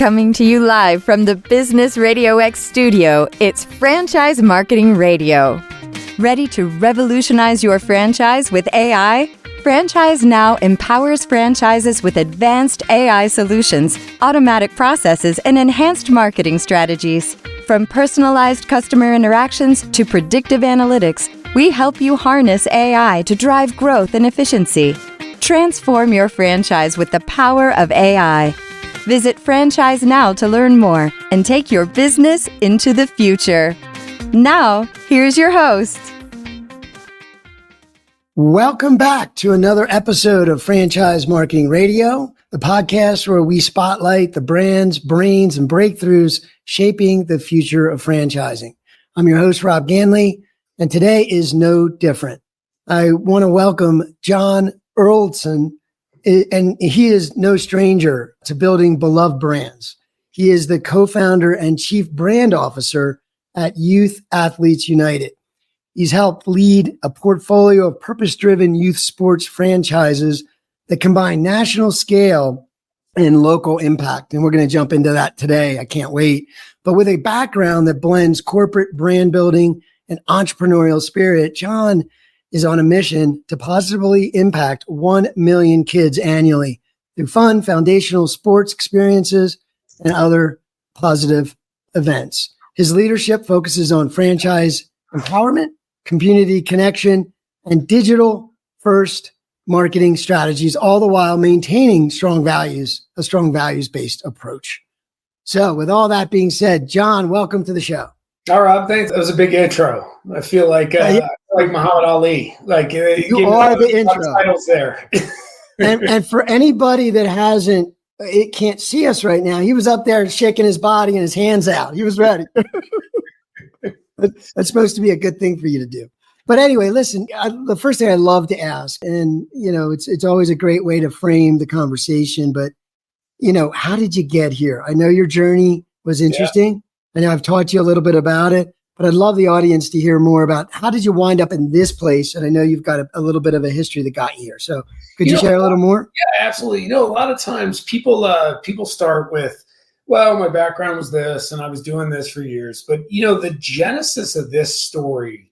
Coming to you live from the Business RadioX studio, it's Franchise Marketing Radio. Ready to revolutionize your franchise with AI? Franchise Now empowers franchises with advanced AI solutions, automatic processes, and enhanced marketing strategies. From personalized customer interactions to predictive analytics, we help you harness AI to drive growth and efficiency. Transform your franchise with the power of AI. Visit Franchise Now to learn more and take your business into the future. Now, here's your host. Welcome back to another episode of Franchise Marketing Radio, the podcast where we spotlight the brands, brains, and breakthroughs shaping the future of franchising. I'm your host, Rob Ganley, and today is no different. I want to welcome John Erlandson, and he is no stranger to building beloved brands. He is the co-founder and chief brand officer at Youth Athletes United. He's helped lead a portfolio of purpose-driven youth sports franchises that combine national scale and local impact. And we're going to jump into that today. I can't wait. But with a background that blends corporate brand building and entrepreneurial spirit, John is on a mission to positively impact 1 million kids annually through fun, foundational sports experiences and other positive events. His leadership focuses on franchise empowerment, community connection, and digital-first marketing strategies, all the while maintaining a strong values-based approach. So with all that being said, John, welcome to the show. All right, thanks. That was a big intro. I feel like Muhammad Ali. Like you are the intro. Titles there. and for anybody that can't see us right now, he was up there shaking his body and his hands out. He was ready. That's supposed to be a good thing for you to do. But anyway, listen, the first thing I love to ask, and it's always a great way to frame the conversation, but how did you get here? I know your journey was interesting. Yeah. I know I've taught you a little bit about it, but I'd love the audience to hear more about how did you wind up in this place? And I know you've got a little bit of a history that got you here. So could you share a little more? Yeah, absolutely. A lot of times people start with, well, my background was this and I was doing this for years. But, the genesis of this story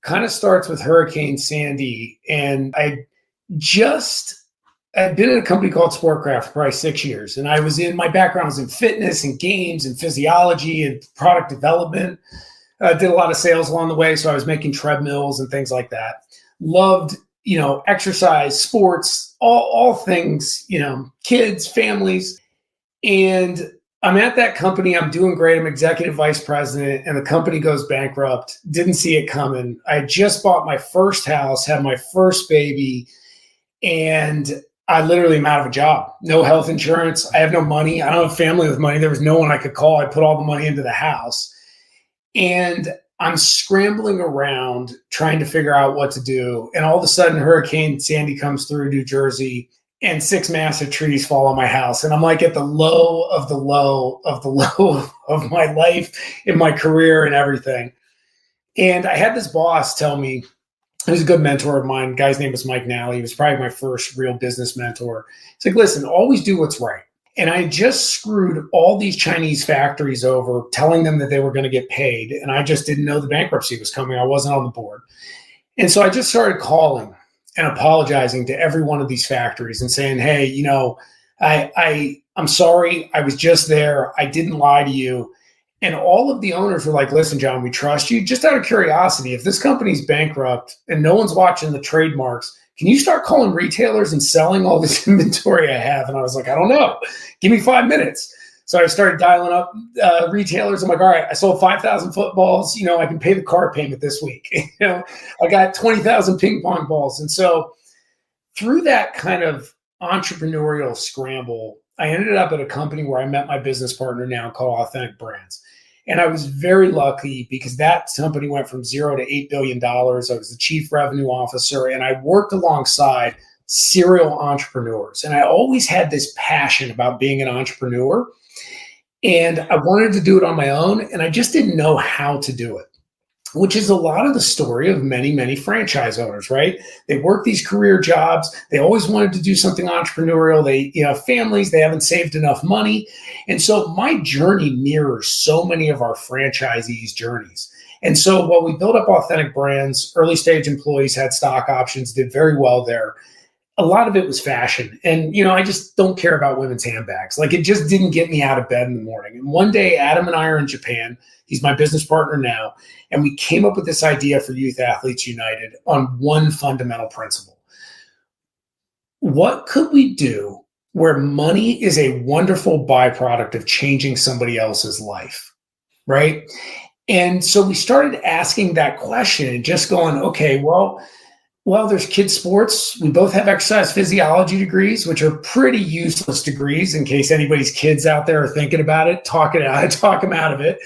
kind of starts with Hurricane Sandy. And I'd been in a company called Sportcraft for probably 6 years. And my background was in fitness and games and physiology and product development. I did a lot of sales along the way. So I was making treadmills and things like that. Loved, exercise, sports, all things, kids, families. And I'm at that company. I'm doing great. I'm executive vice president and the company goes bankrupt. Didn't see it coming. I had just bought my first house, had my first baby, and I literally am out of a job. No health insurance. I have no money. I don't have family with money. There was no one I could call. I put all the money into the house. And I'm scrambling around trying to figure out what to do. And all of a sudden, Hurricane Sandy comes through New Jersey and 6 massive trees fall on my house. And I'm like at the low of the low of the low of my life in my career and everything. And I had this boss tell me, he was a good mentor of mine. The guy's name was Mike Nally. He was probably my first real business mentor. He's like, listen, always do what's right. And I just screwed all these Chinese factories over, telling them that they were going to get paid. And I just didn't know the bankruptcy was coming. I wasn't on the board. And so I just started calling and apologizing to every one of these factories and saying, hey, I'm sorry. I was just there. I didn't lie to you. And all of the owners were like, listen, John, we trust you. Just out of curiosity, if this company's bankrupt and no one's watching the trademarks, can you start calling retailers and selling all this inventory I have? And I was like, I don't know. Give me 5 minutes. So I started dialing up retailers. I'm like, all right, I sold 5,000 footballs. I can pay the car payment this week. I got 20,000 ping pong balls. And so through that kind of entrepreneurial scramble, I ended up at a company where I met my business partner now called Authentic Brands. And I was very lucky because that company went from $0 to $8 billion. I was the chief revenue officer and I worked alongside serial entrepreneurs. And I always had this passion about being an entrepreneur. And I wanted to do it on my own. And I just didn't know how to do it. which is a lot of the story of many, many franchise owners, right? They work these career jobs. They always wanted to do something entrepreneurial. They, have families, they haven't saved enough money. And so my journey mirrors so many of our franchisees' journeys. And so while we built up authentic brands, early stage employees had stock options, did very well there. A lot of it was fashion. And, I just don't care about women's handbags. Like, it just didn't get me out of bed in the morning. And one day, Adam and I are in Japan. He's my business partner now. And we came up with this idea for Youth Athletes United on one fundamental principle. What could we do where money is a wonderful byproduct of changing somebody else's life, right? And so we started asking that question and just going, okay, well, there's kids sports. We both have exercise physiology degrees, which are pretty useless degrees in case anybody's kids out there are thinking about it, talk them out of it.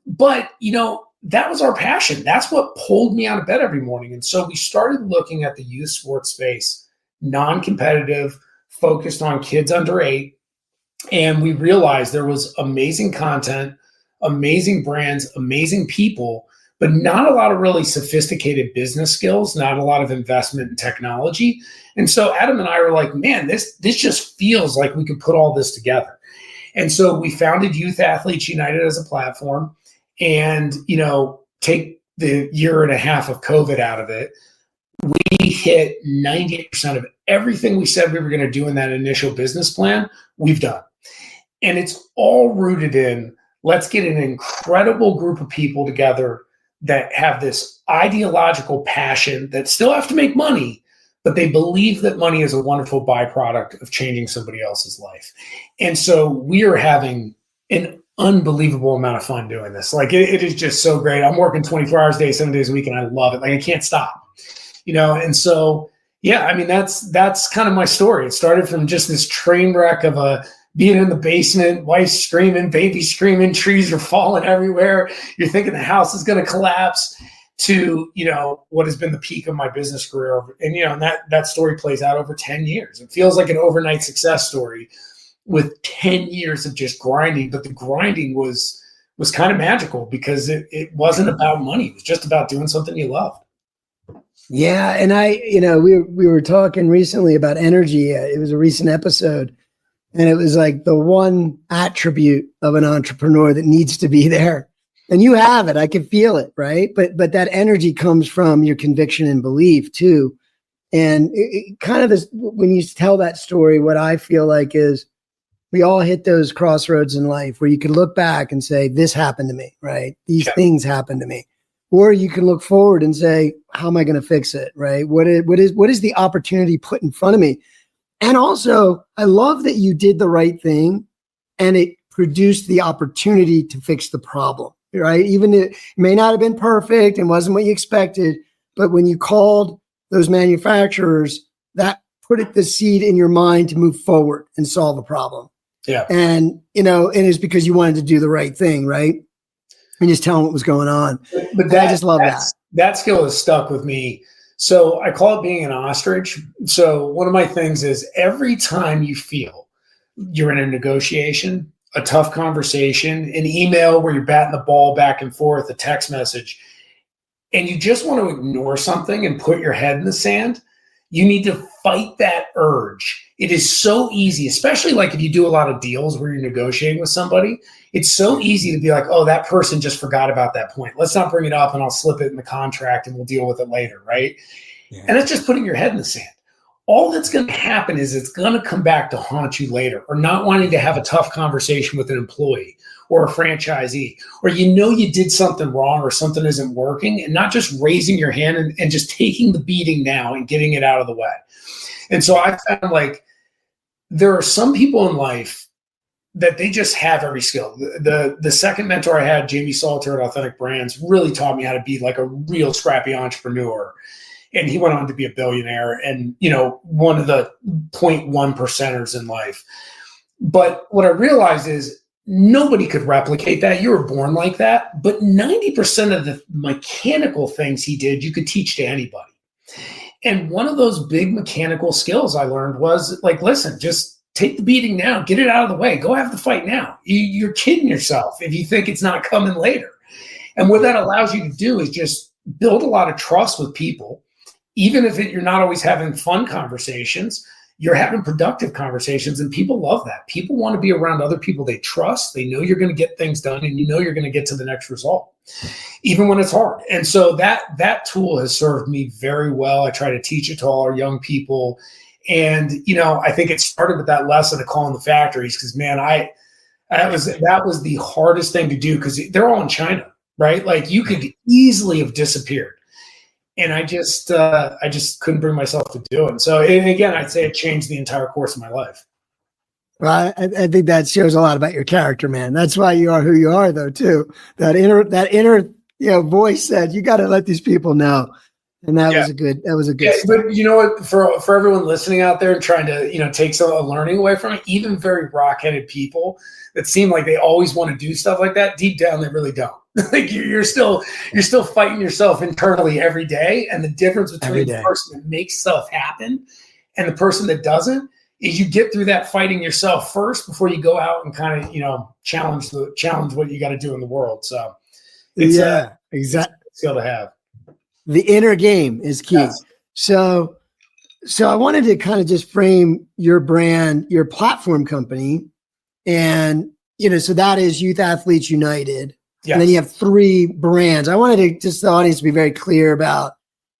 But, that was our passion. That's what pulled me out of bed every morning. And so we started looking at the youth sports space, non-competitive, focused on kids under 8. And we realized there was amazing content, amazing brands, amazing people, but not a lot of really sophisticated business skills, not a lot of investment in technology. And so Adam and I were like, man, this just feels like we could put all this together. And so we founded Youth Athletes United as a platform and, take the year and a half of COVID out of it. We hit 98% of everything we said we were going to do in that initial business plan, we've done. And it's all rooted in, let's get an incredible group of people together that have this ideological passion that still have to make money, but they believe that money is a wonderful byproduct of changing somebody else's life. And so we are having an unbelievable amount of fun doing this. Like it is just so great. I'm working 24 hours a day, 7 days a week, and I love it. Like I can't stop, and so, yeah, I mean, that's kind of my story. It started from just this train wreck of being in the basement, wife screaming, baby screaming, trees are falling everywhere. You're thinking the house is going to collapse to, what has been the peak of my business career. And that story plays out over 10 years. It feels like an overnight success story with 10 years of just grinding. But the grinding was kind of magical because it wasn't about money. It was just about doing something you loved. Yeah. And we were talking recently about energy. It was a recent episode. And it was like the one attribute of an entrepreneur that needs to be there. And you have it. I can feel it, right? But that energy comes from your conviction and belief too. And it kind of this, when you tell that story, what I feel like is we all hit those crossroads in life where you can look back and say, this happened to me, right? These things happened to me. Or you can look forward and say, how am I going to fix it, right? What is the opportunity put in front of me? And also, I love that you did the right thing and it produced the opportunity to fix the problem, right? Even it may not have been perfect and wasn't what you expected, but when you called those manufacturers, that put the seed in your mind to move forward and solve a problem. Yeah. And, and it's because you wanted to do the right thing, right? And just tell them what was going on. But I just love that. That skill has stuck with me. So I call it being an ostrich. So one of my things is every time you feel you're in a negotiation, a tough conversation, an email where you're batting the ball back and forth, a text message, and you just want to ignore something and put your head in the sand, you need to fight that urge. It is so easy, especially like if you do a lot of deals where you're negotiating with somebody, it's so easy to be like, oh, that person just forgot about that point. Let's not bring it up and I'll slip it in the contract and we'll deal with it later, right? Yeah. And it's just putting your head in the sand. All that's going to happen is it's going to come back to haunt you later, or not wanting to have a tough conversation with an employee or a franchisee, or you did something wrong or something isn't working, and not just raising your hand and just taking the beating now and getting it out of the way. And so I found like there are some people in life that they just have every skill. The second mentor I had, Jamie Salter at Authentic Brands, really taught me how to be like a real scrappy entrepreneur. And he went on to be a billionaire and, one of the 0.1%ers in life. But what I realized is nobody could replicate that. You were born like that. But 90% of the mechanical things he did, you could teach to anybody. And one of those big mechanical skills I learned was like, listen, just take the beating now, get it out of the way, go have the fight now. You're kidding yourself if you think it's not coming later. And what that allows you to do is just build a lot of trust with people. Even if you're not always having fun conversations, you're having productive conversations, and people love that. People want to be around other people they trust. They know you're going to get things done, and you know you're going to get to the next result, even when it's hard. And so that tool has served me very well. I try to teach it to all our young people. And, I think it started with that lesson of calling the factories, because, man, that was the hardest thing to do, because they're all in China, right? Like, you could easily have disappeared. And I just couldn't bring myself to do it. And so, and again, I'd say it changed the entire course of my life. Well, I think that shows a lot about your character, man. That's why you are who you are, though, too. That inner voice said, you got to let these people know. And that was a good step. But you know what, for everyone listening out there and trying to, take some learning away from it, even very rock-headed people that seem like they always want to do stuff like that, deep down, they really don't. Like, you're still fighting yourself internally every day. And the difference between the person that makes stuff happen and the person that doesn't is you get through that fighting yourself first before you go out and kind of, challenge what you got to do in the world. So it's exactly skill to have. The inner game is key. Yes. So I wanted to kind of just frame your brand, your platform company. And, so that is Youth Athletes United. Yes. And then you have 3 brands. I wanted to just the audience to be very clear about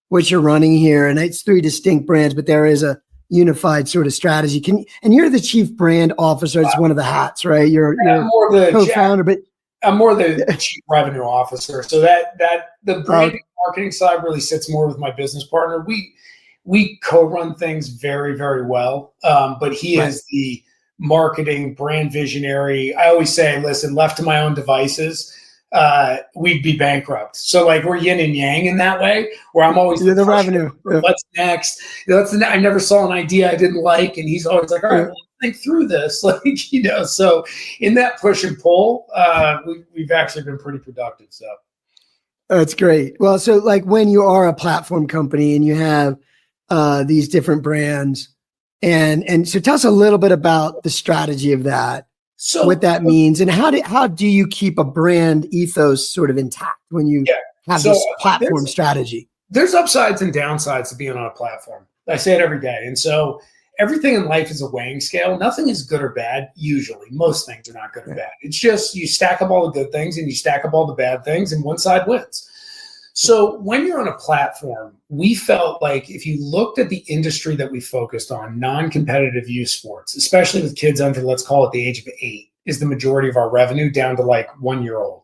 what you're running here. And it's 3 distinct brands, but there is a unified sort of strategy. And you're the chief brand officer. It's one of the hats, right? You're more the co-founder, but I'm more the chief revenue officer. So that the branding marketing side really sits more with my business partner. We co-run things very, very well. But he is the marketing brand visionary. I always say, listen, left to my own devices, we'd be bankrupt. So like, we're yin and yang in that way, where I'm always the revenue. What's next? I never saw an idea I didn't like, and he's always like, all right, well, think through this. So in that push and pull, we've actually been pretty productive. So that's great. Well, so like, when you are a platform company and you have these different brands, and so tell us a little bit about the strategy of that. So what that means, and how do you keep a brand ethos sort of intact when you have this platform strategy? There's upsides and downsides to being on a platform. I say it every day. And so everything in life is a weighing scale. Nothing is good or bad. Usually, most things are not good or bad. It's just you stack up all the good things and you stack up all the bad things, and one side wins. So when you're on a platform, we felt like if you looked at the industry that we focused on, non-competitive youth sports, especially with kids under, let's call it the age of 8, is the majority of our revenue, down to like 1-year-old.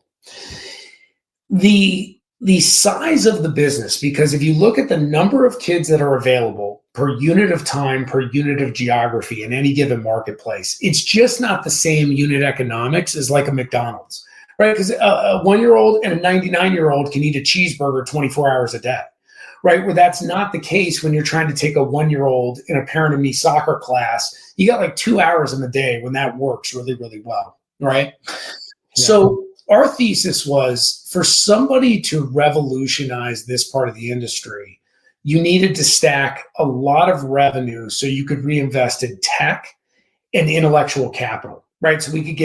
The size of the business, because if you look at the number of kids that are available per unit of time, per unit of geography in any given marketplace, it's just not the same unit economics as like a McDonald's. Right, because a 1-year-old and a 99-year-old can eat a cheeseburger 24 hours a day, right? Where that's not the case when you're trying to take a 1-year-old in a Parent and Me soccer class. You got like 2 hours in the day when that works really, really well, right? Yeah. So our thesis was, for somebody to revolutionize this part of the industry, you needed to stack a lot of revenue so you could reinvest in tech and intellectual capital. Right, so we could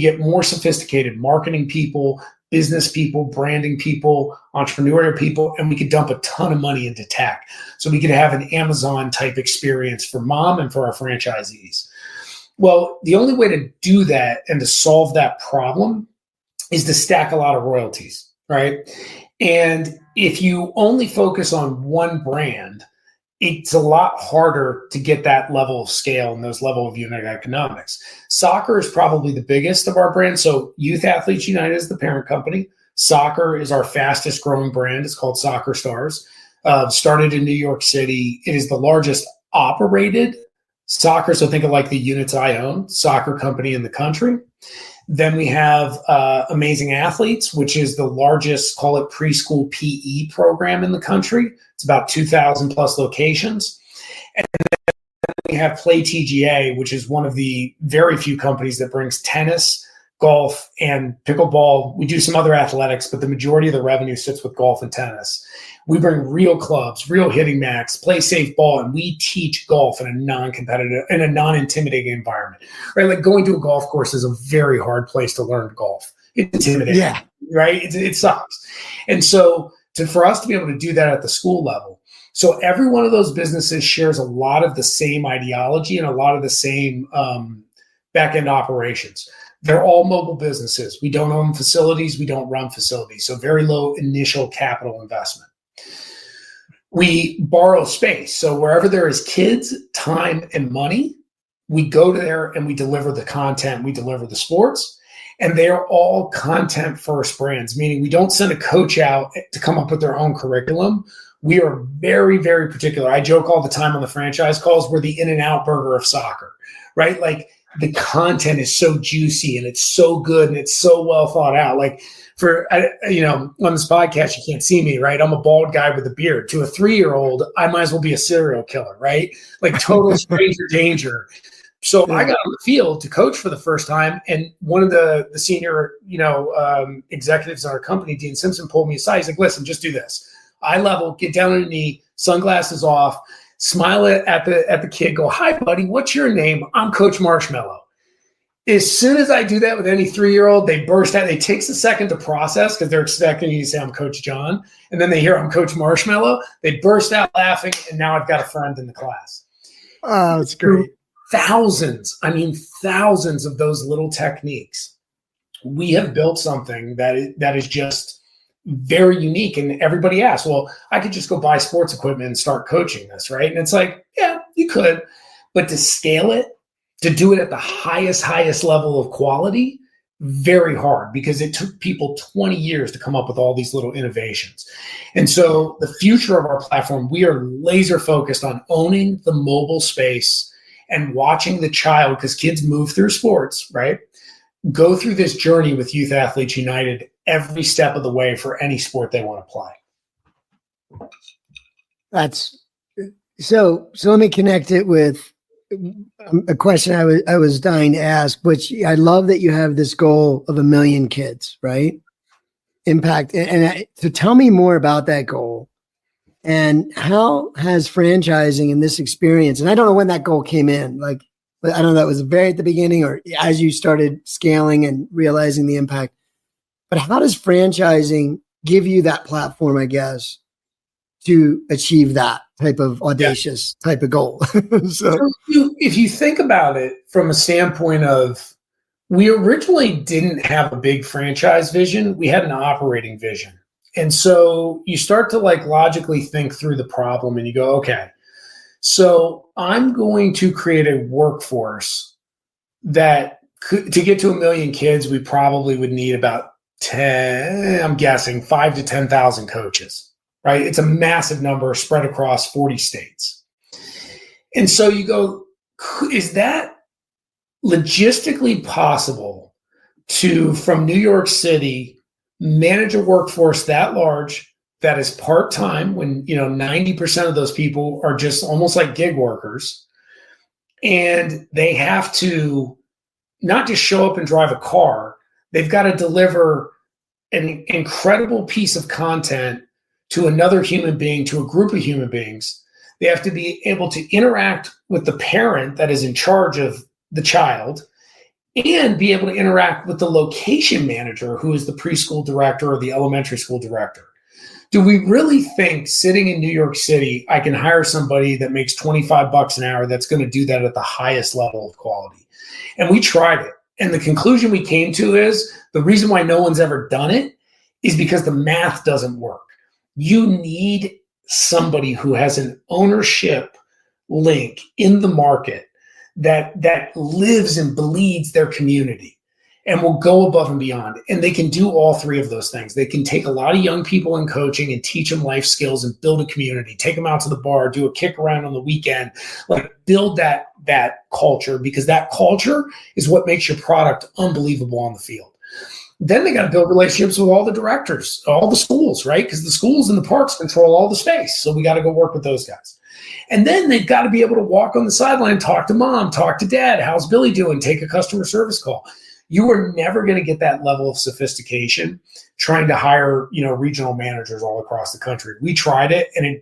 get more sophisticated marketing people, business people, branding people, entrepreneurial people, and we could dump a ton of money into tech. So we could have an Amazon type experience for mom and for our franchisees. Well, the only way to do that and to solve that problem is to stack a lot of royalties, right? And if you only focus on one brand, it's a lot harder to get that level of scale and those level of unit economics. Soccer is probably the biggest of our brands. So Youth Athletes United is the parent company. Soccer is our fastest growing brand. It's called Soccer Stars. Started in New York City. It is the largest operated soccer, so think of like the units I own, soccer company in the country. Then we have Amazing Athletes, which is the largest, call it preschool PE program in the country. It's about 2,000 plus locations. And then we have Play TGA, which is one of the very few companies that brings tennis, golf, and pickleball. We do some other athletics, but the majority of the revenue sits with golf and tennis. We bring real clubs, real hitting mats, play safe ball, and we teach golf in a non-competitive, in a non-intimidating environment, right? Like going to a golf course is a very hard place to learn golf It's intimidating. Yeah. Right? It sucks. And so for us to be able to do that at the school level, so every one of those businesses shares a lot of the same ideology and a lot of the same back-end operations. They're all mobile businesses. We don't own facilities. We don't run facilities. So very low initial capital investment. We borrow space. So wherever there is kids, time, and money, we go there and we deliver the content. We deliver the sports. And they're all content first brands, meaning we don't send a coach out to come up with their own curriculum. We are very, very particular. I joke all the time on the franchise calls, we're the In-N-Out burger of soccer, right? Like the content is so juicy and it's so good and it's so well thought out. Like on this podcast, you can't see me, right? I'm a bald guy with a beard. To a 3-year-old, I might as well be a serial killer, right? Like total stranger danger. So I got on the field to coach for the first time, and one of the senior, executives in our company, Dean Simpson, pulled me aside. He's like, "Listen, just do this. Eye level, get down on your knee, sunglasses off, smile at the kid, go, 'Hi, buddy, what's your name? I'm Coach Marshmallow.'" As soon as I do that with any 3-year-old, they burst out. It takes a second to process because they're expecting you to say, "I'm Coach John," and then they hear I'm Coach Marshmallow. They burst out laughing, and now I've got a friend in the class. Oh, that's great. Thousands of those little techniques. We have built something that is just very unique. And everybody asks, well, I could just go buy sports equipment and start coaching this, right? And it's like, yeah, you could. But to scale it, to do it at the highest level of quality, very hard, because it took people 20 years to come up with all these little innovations. And so the future of our platform, we are laser focused on owning the mobile space and watching the child, because kids move through sports, right? Go through this journey with Youth Athletes United every step of the way for any sport they want to play. That's so let me connect it with a question I was dying to ask, which I love that you have this goal of 1 million kids, right? Impact. So tell me more about that goal. And how has franchising and this experience, and I don't know when that goal came in, like, but I don't know, that was very at the beginning or as you started scaling and realizing the impact, but how does franchising give you that platform, I guess, to achieve that type of audacious type of goal? So if you think about it from a standpoint of, we originally didn't have a big franchise vision. We had an operating vision. And so you start to logically think through the problem and you go, okay, so I'm going to create a workforce that to get to 1 million kids, we probably would need about 5 to 10,000 coaches, right? It's a massive number spread across 40 states. And so you go, is that logistically possible to, from New York City, manage a workforce that large that is part-time when 90% of those people are just almost like gig workers, and they have to not just show up and drive a car, they've got to deliver an incredible piece of content to another human being, to a group of human beings. They have to be able to interact with the parent that is in charge of the child, and be able to interact with the location manager, who is the preschool director or the elementary school director. Do we really think sitting in New York City, I can hire somebody that makes $25 an hour that's going to do that at the highest level of quality? And we tried it. And the conclusion we came to is the reason why no one's ever done it is because the math doesn't work. You need somebody who has an ownership link in the market that lives and bleeds their community and will go above and beyond. And they can do all three of those things. They can take a lot of young people in coaching and teach them life skills and build a community, take them out to the bar, do a kick around on the weekend, build that culture, because that culture is what makes your product unbelievable on the field. Then they got to build relationships with all the directors, all the schools, right? Because the schools and the parks control all the space. So we got to go work with those guys. And then they've got to be able to walk on the sideline, talk to mom, talk to dad. How's Billy doing? Take a customer service call. You are never going to get that level of sophistication trying to hire, regional managers all across the country. We tried it, and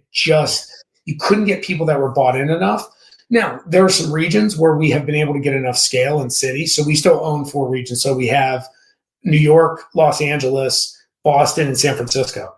you couldn't get people that were bought in enough. Now, there are some regions where we have been able to get enough scale in cities. So we still own 4 regions. So we have New York, Los Angeles, Boston, and San Francisco.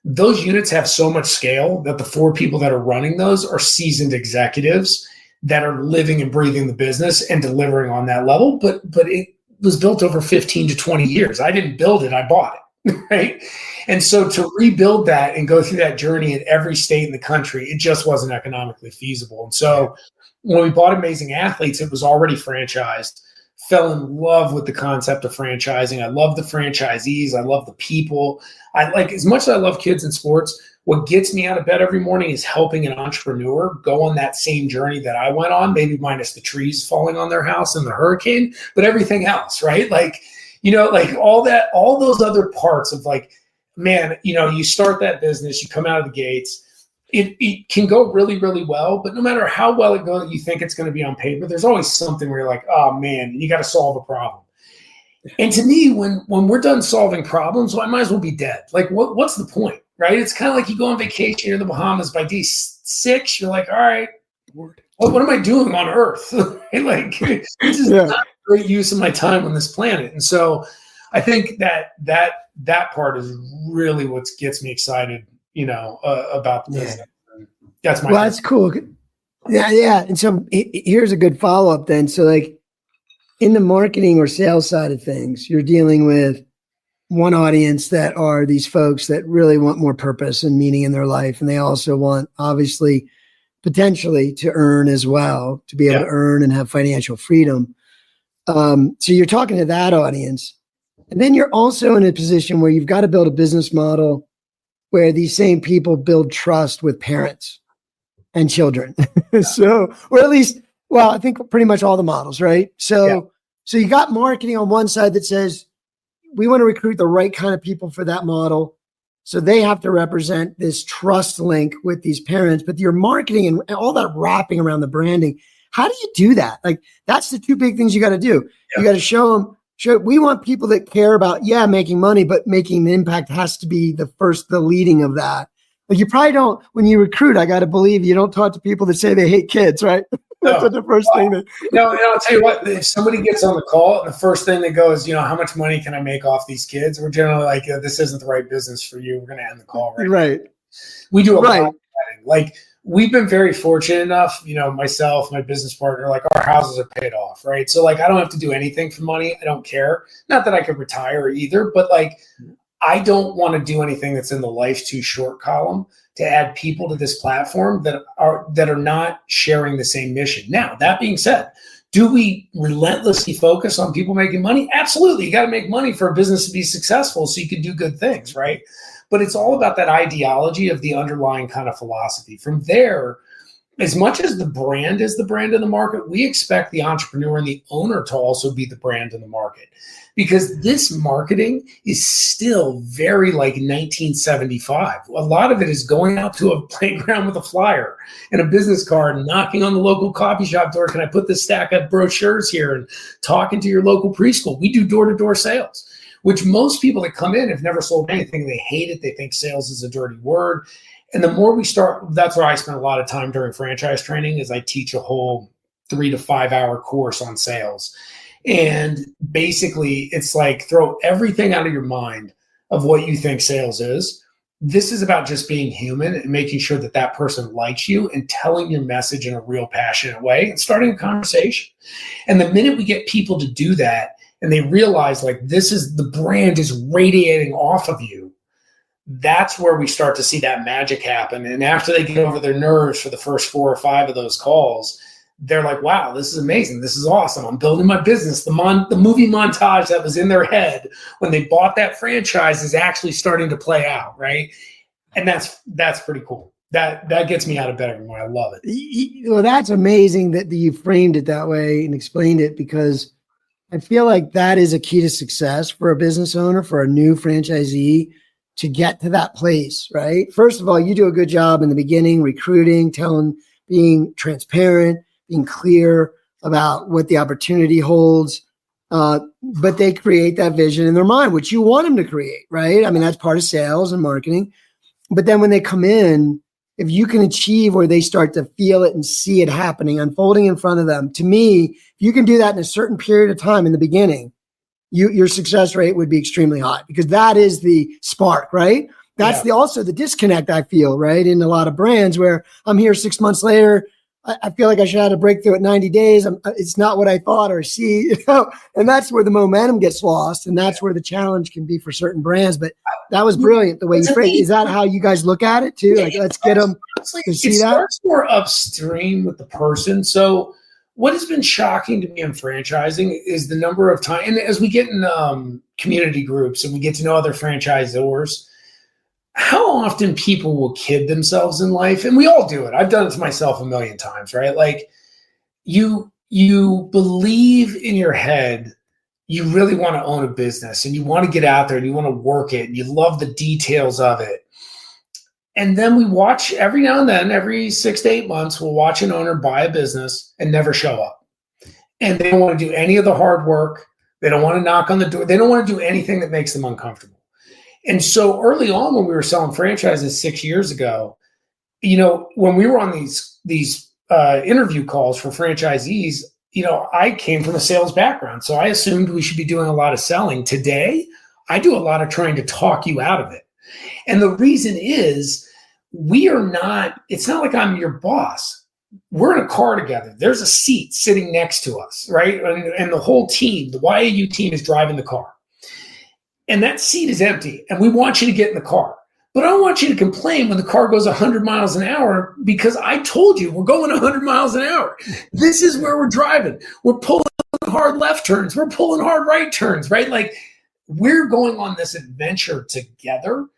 Those units have so much scale that the 4 people that are running those are seasoned executives that are living and breathing the business and delivering on that level. But it was built over 15 to 20 years. I didn't build it, I bought it, right? And so to rebuild that and go through that journey in every state in the country, it just wasn't economically feasible. And so when we bought Amazing Athletes, it was already franchised. Fell in love with the concept of franchising. I love the franchisees. I love the people. I like, as much as I love kids in sports, what gets me out of bed every morning is helping an entrepreneur go on that same journey that I went on, maybe minus the trees falling on their house in the hurricane, but everything else, right? Like, like all those other parts of like, man, you start that business, you come out of the gates, it can go really, really well, but no matter how well it goes, you think it's going to be on paper, there's always something where you're like, oh man, you got to solve a problem. And to me, when we're done solving problems, well, I might as well be dead. Like, what's the point, right? It's kind of like you go on vacation, you're in the Bahamas, by day 6, you're like, all right, what am I doing on Earth? Like, this is not a great use of my time on this planet. And so I think that part is really what gets me excited, about the business. That's my that's cool. Yeah. And so here's a good follow-up then. So like in the marketing or sales side of things, you're dealing with one audience that are these folks that really want more purpose and meaning in their life. And they also want, obviously, potentially to earn as well, to be able to earn and have financial freedom. So you're talking to that audience. And then you're also in a position where you've got to build a business model where these same people build trust with parents and children. So, or at least, well, I think pretty much all the models, right? So you got marketing on one side that says, we want to recruit the right kind of people for that model. So they have to represent this trust link with these parents, but your marketing and all that wrapping around the branding, how do you do that? Like, that's the 2 big things you got to do. You got to show them, we want people that care about, making money, but making an impact has to be the leading of that. Like, you probably don't, when you recruit, I got to believe you don't talk to people that say they hate kids, right? That's the first thing that. No, and I'll tell you what, if somebody gets on the call, the first thing that goes, how much money can I make off these kids? We're generally like, this isn't the right business for you. We're going to end the call right. We do a lot of that. Like, we've been very fortunate enough, myself, my business partner, like our houses are paid off, right? So like, I don't have to do anything for money. I don't care. Not that I could retire either, but like, I don't want to do anything that's in the life too short column to add people to this platform that are not sharing the same mission. Now, that being said, do we relentlessly focus on people making money? Absolutely. You got to make money for a business to be successful so you can do good things, right? But it's all about that ideology of the underlying kind of philosophy. From there, as much as the brand is the brand in the market, we expect the entrepreneur and the owner to also be the brand in the market, because this marketing is still very like 1975. A lot of it is going out to a playground with a flyer and a business card and knocking on the local coffee shop door. Can I put this stack of brochures here? And talking to your local preschool. We do door-to-door sales, which most people that come in have never sold anything. They hate it. They think sales is a dirty word. And the more we start, that's where I spend a lot of time during franchise training, is I teach a whole 3 to 5 hour course on sales. And basically it's like, throw everything out of your mind of what you think sales is. This is about just being human and making sure that that person likes you and telling your message in a real passionate way and starting a conversation. And the minute we get people to do that and they realize like, this is, the brand is radiating off of you, that's where we start to see that magic happen. And after they get over their nerves for the first 4 or 5 of those calls, they're like, wow, this is amazing. This is awesome. I'm building my business. The movie montage that was in their head when they bought that franchise is actually starting to play out, right? And that's pretty cool. That gets me out of bed every morning. I love it. Well, that's amazing that you framed it that way and explained it, because I feel like that is a key to success for a business owner, for a new franchisee, to get to that place, right? First of all, you do a good job in the beginning, recruiting, being transparent, being clear about what the opportunity holds. But they create that vision in their mind, which you want them to create, right? I mean, that's part of sales and marketing. But then when they come in, if you can achieve where they start to feel it and see it happening, unfolding in front of them, to me, if you can do that in a certain period of time in the beginning, your success rate would be extremely high, because that is the spark, right? That's also the disconnect I feel, right? In a lot of brands where I'm here 6 months later, I feel like I should have a breakthrough at 90 days. It's not what I thought or see, and that's where the momentum gets lost. And that's where the challenge can be for certain brands. But that was brilliant the way you phrased it. Is that how you guys look at it too? Like, let's get them to see that? It starts more upstream with the person. So what has been shocking to me in franchising is the number of times, and as we get in community groups and we get to know other franchisors, how often people will kid themselves in life. And we all do it. I've done it to myself a million times, right? Like you believe in your head, you really want to own a business and you want to get out there and you want to work it and you love the details of it. And then we watch every now and then, every 6 to 8 months, we'll watch an owner buy a business and never show up. And they don't want to do any of the hard work. They don't want to knock on the door. They don't want to do anything that makes them uncomfortable. And so early on, when we were selling franchises 6 years ago, when we were on these interview calls for franchisees, I came from a sales background. So I assumed we should be doing a lot of selling. Today, I do a lot of trying to talk you out of it. And the reason is it's not like I'm your boss. We're in a car together. There's a seat sitting next to us, right? And the whole team, the YAU team, is driving the car. And that seat is empty, and we want you to get in the car. But I don't want you to complain when the car goes 100 miles an hour, because I told you we're going 100 miles an hour. This is where we're driving. We're pulling hard left turns. We're pulling hard right turns, right? Like, we're going on this adventure together,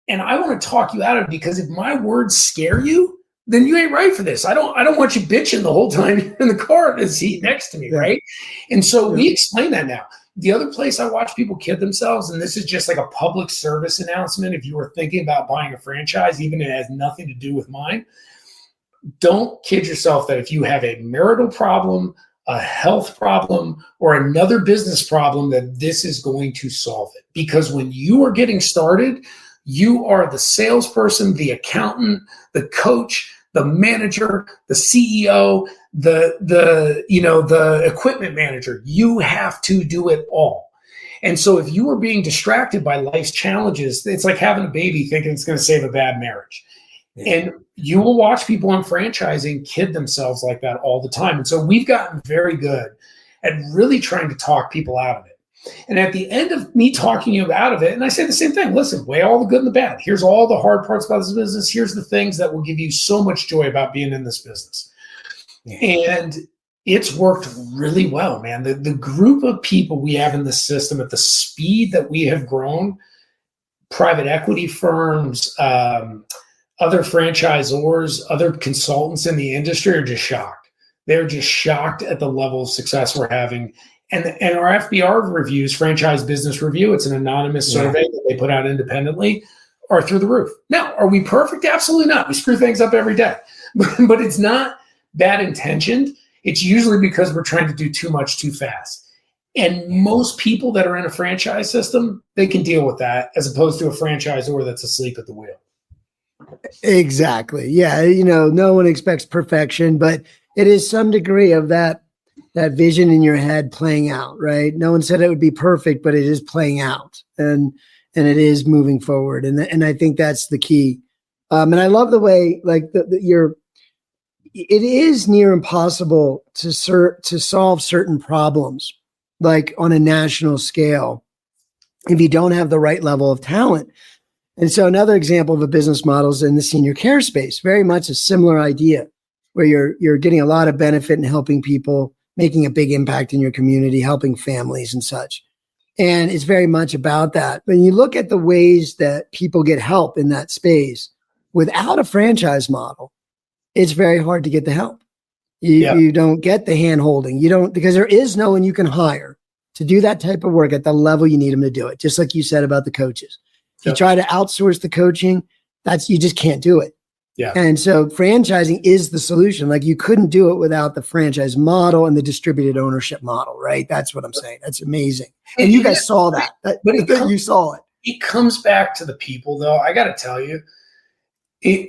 and I want to talk you out of it, because if my words scare you, then you ain't right for this. I don't want you bitching the whole time in the car in the seat next to me, right? And so we explain that now. The other place I watch people kid themselves, and this is just like a public service announcement, if you were thinking about buying a franchise, even if it has nothing to do with mine, don't kid yourself that if you have a marital problem, a health problem, or another business problem, that this is going to solve it. Because when you are getting started, you are the salesperson, the accountant, the coach, the manager, the CEO, the equipment manager. You have to do it all. And so if you are being distracted by life's challenges, it's like having a baby thinking it's going to save a bad marriage. And you will watch people on franchising kid themselves like that all the time. And so we've gotten very good at really trying to talk people out of it. And at the end of me talking you out of it, and I say the same thing, listen, weigh all the good and the bad. Here's all the hard parts about this business. Here's the things that will give you so much joy about being in this business. And it's worked really well, man. The group of people we have in the system at the speed that we have grown, private equity firms, other franchisors, other consultants in the industry are just shocked. They're just shocked at the level of success we're having. And our FBR reviews, Franchise Business Review, it's an anonymous survey that they put out independently, are through the roof. Now, are we perfect? Absolutely not. We screw things up every day. But it's not bad intentioned. It's usually because we're trying to do too much too fast. And most people that are in a franchise system, they can deal with that, as opposed to a franchisor that's asleep at the wheel. Exactly. Yeah. No one expects perfection, but it is some degree of that vision in your head playing out, right? No one said it would be perfect, but it is playing out, and it is moving forward. And I think that's the key. And I love the way, like, it is near impossible to solve certain problems, like on a national scale, if you don't have the right level of talent. And so another example of a business model is in the senior care space, very much a similar idea, where you're getting a lot of benefit in helping people, making a big impact in your community, helping families and such. And it's very much about that. When you look at the ways that people get help in that space, without a franchise model, it's very hard to get the help. You don't get the hand holding. You don't, because there is no one you can hire to do that type of work at the level you need them to do it. Just like you said about the coaches. If you try to outsource the coaching, you just can't do it. Yeah. And so franchising is the solution. Like, you couldn't do it without the franchise model and the distributed ownership model, right? That's what I'm saying. That's amazing. And you guys saw that. You saw it. It comes back to the people, though. I got to tell you,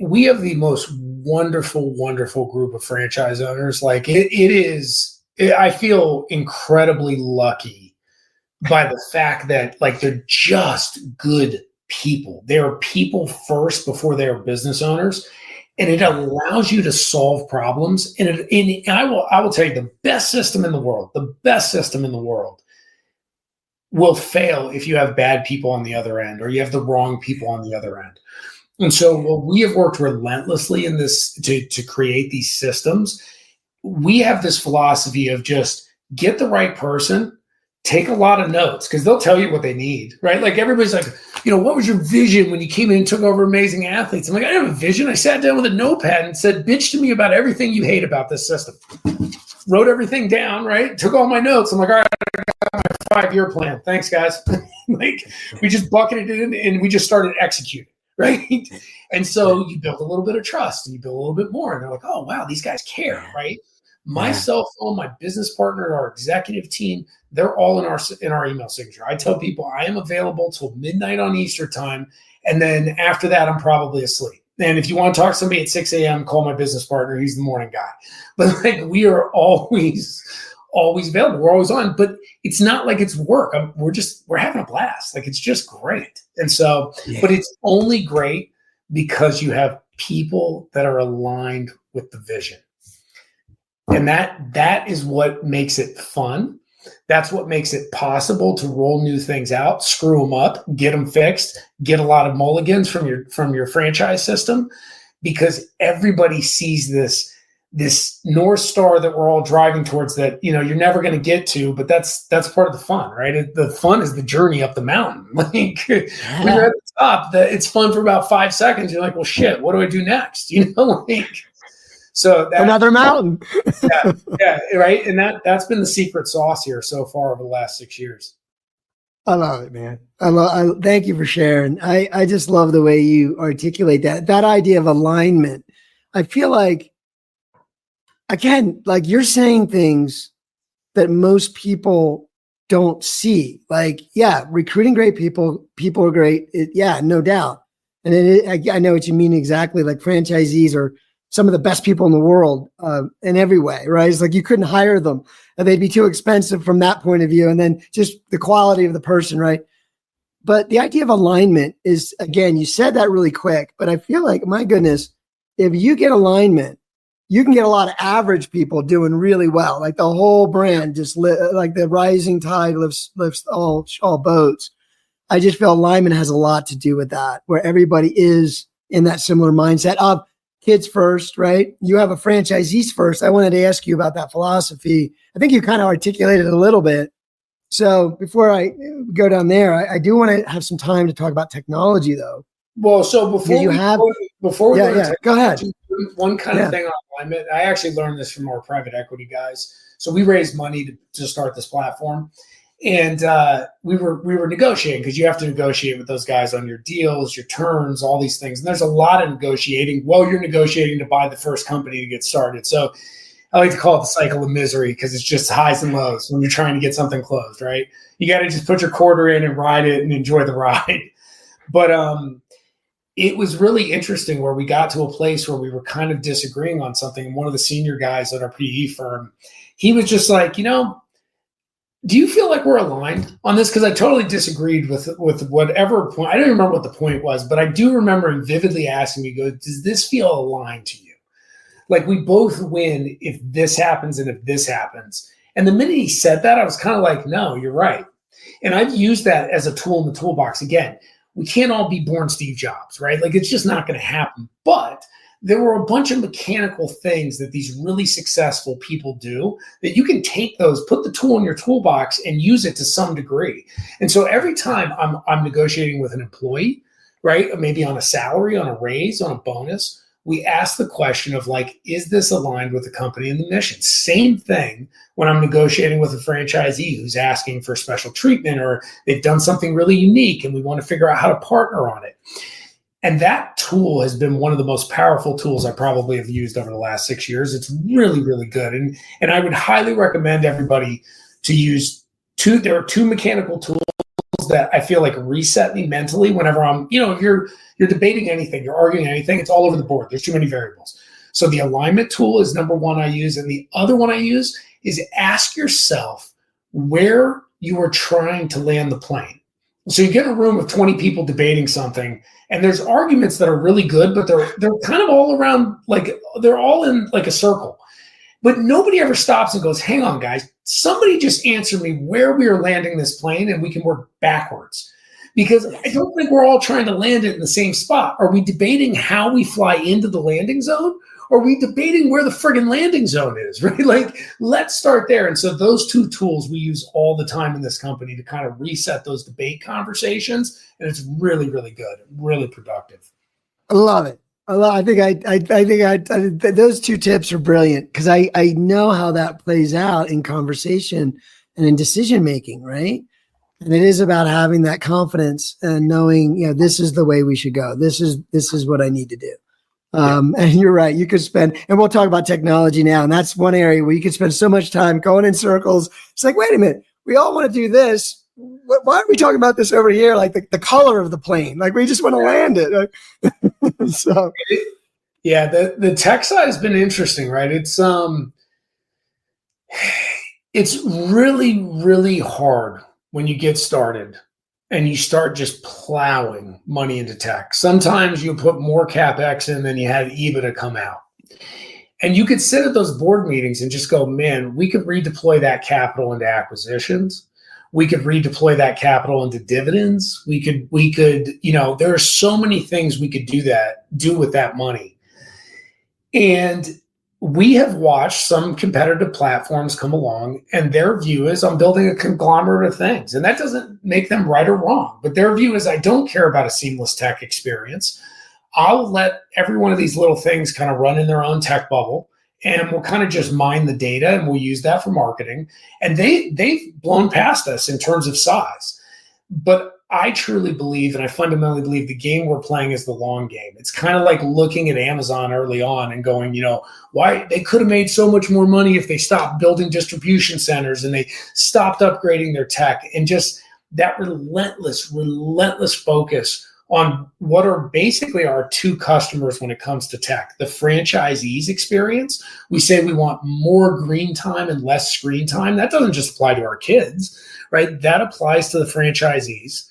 we have the most wonderful, wonderful group of franchise owners. Like, I feel incredibly lucky by the fact that like they're just good people. They are people first before they are business owners. And it allows you to solve problems. And I will tell you, the best system in the world will fail if you have bad people on the other end, or you have the wrong people on the other end. And so we have worked relentlessly in this to create these systems. We have this philosophy of just get the right person, take a lot of notes, because they'll tell you what they need, right? Like everybody's like, what was your vision when you came in and took over Amazing Athletes? I'm like, I didn't have a vision. I sat down with a notepad and said, bitch to me about everything you hate about this system. Wrote everything down, right? Took all my notes. I'm like, all right, I got my 5-year plan. Thanks, guys. Like we just bucketed it in and we just started executing, right? And so you build a little bit of trust and you build a little bit more. And they're like, oh, wow, these guys care, right? My cell phone, my business partner, our executive team, they're all in our email signature. I tell people I am available till midnight on Easter time. And then after that, I'm probably asleep. And if you want to talk to somebody at 6 a.m., call my business partner. He's the morning guy. But like we are always available. We're always on. But it's not like it's work. We're having a blast. Like it's just great. And so, but it's only great because you have people that are aligned with the vision. And that is what makes it fun. That's what makes it possible to roll new things out, screw them up, get them fixed, get a lot of mulligans from your franchise system, because everybody sees this North Star that we're all driving towards that, you're never going to get to, but that's part of the fun, right? The fun is the journey up the mountain. Like when you're at the top, it's fun for about 5 seconds. You're like, well, shit, what do I do next? So another mountain. yeah, right. And that's been the secret sauce here so far over the last 6 years. I love it, man. Thank you for sharing. I just love the way you articulate that idea of alignment. I feel like, again, like you're saying things that most people don't see. Like, recruiting great people are great. No doubt. And I know what you mean exactly. Like franchisees are some of the best people in the world in every way, right? It's like you couldn't hire them and they'd be too expensive from that point of view. And then just the quality of the person, right? But the idea of alignment is, again, you said that really quick, but I feel like, my goodness, if you get alignment, you can get a lot of average people doing really well. Like the whole brand just like the rising tide lifts all boats. I just feel alignment has a lot to do with that, where everybody is in that similar mindset of kids first, right? You have a franchisees first. I wanted to ask you about that philosophy. I think you kind of articulated it a little bit. So before I go down there, I do want to have some time to talk about technology, though. Well, so before we go ahead. One kind of thing on alignment. I actually learned this from our private equity guys. So we raised money to start this platform. And we were negotiating, because you have to negotiate with those guys on your deals, your terms, all these things. And there's a lot of negotiating while you're negotiating to buy the first company to get started. So I like to call it the cycle of misery, because it's just highs and lows when you're trying to get something closed, right? You got to just put your quarter in and ride it and enjoy the ride. But it was really interesting where we got to a place where we were kind of disagreeing on something. And one of the senior guys at our PE firm, he was just like, do you feel like we're aligned on this? Because I totally disagreed with whatever point. I don't remember what the point was, but I do remember him vividly asking me, does this feel aligned to you? Like we both win if this happens and if this happens. And the minute he said that, I was kind of like, no, you're right. And I've used that as a tool in the toolbox. Again, we can't all be born Steve Jobs, right? Like it's just not going to happen. But there were a bunch of mechanical things that these really successful people do that you can take those, put the tool in your toolbox and use it to some degree. And so every time I'm negotiating with an employee, right, maybe on a salary, on a raise, on a bonus, we ask the question of like, is this aligned with the company and the mission? Same thing when I'm negotiating with a franchisee who's asking for special treatment, or they've done something really unique and we want to figure out how to partner on it. And that tool has been one of the most powerful tools I probably have used over the last 6 years. It's really, really good. And I would highly recommend everybody to use there are two mechanical tools that I feel like reset me mentally whenever I'm, if you're debating anything, you're arguing anything, it's all over the board. There's too many variables. So the alignment tool is number one I use. And the other one I use is ask yourself, where you are trying to land the plane. So you get in a room of 20 people debating something, and there's arguments that are really good, but they're kind of all around, like they're all in like a circle. But nobody ever stops and goes, hang on, guys, somebody just answer me where we are landing this plane and we can work backwards. Because I don't think we're all trying to land it in the same spot. Are we debating how we fly into the landing zone? Or are we debating where the friggin' landing zone is, right? Like, let's start there. And so those two tools we use all the time in this company to kind of reset those debate conversations. And it's really, really good, really productive. I love it. I think those two tips are brilliant, because I know how that plays out in conversation and in decision making, right? And it is about having that confidence and knowing, this is the way we should go. This is what I need to do. And you're right. You could spend, and we'll talk about technology now. And that's one area where you could spend so much time going in circles. It's like, wait a minute, we all want to do this. Why are we talking about this over here? Like the color of the plane, like we just want to land it. So, yeah, the tech side has been interesting, right? It's really, really hard when you get started and you start just plowing money into tech. Sometimes you put more CapEx in than you have EBITDA come out. And you could sit at those board meetings and just go, man, we could redeploy that capital into acquisitions. We could redeploy that capital into dividends. We could, there are so many things we could do with that money. And we have watched some competitive platforms come along, and their view is, I'm building a conglomerate of things. And that doesn't make them right or wrong, but their view is, I don't care about a seamless tech experience. I'll let every one of these little things kind of run in their own tech bubble, and we'll kind of just mine the data and we'll use that for marketing. And they've blown past us in terms of size. But I truly believe, and I fundamentally believe, the game we're playing is the long game. It's kind of like looking at Amazon early on and going, why they could have made so much more money if they stopped building distribution centers and they stopped upgrading their tech, and just that relentless focus on what are basically our two customers when it comes to tech. The franchisees experience, we say we want more green time and less screen time. That doesn't just apply to our kids, right? That applies to the franchisees.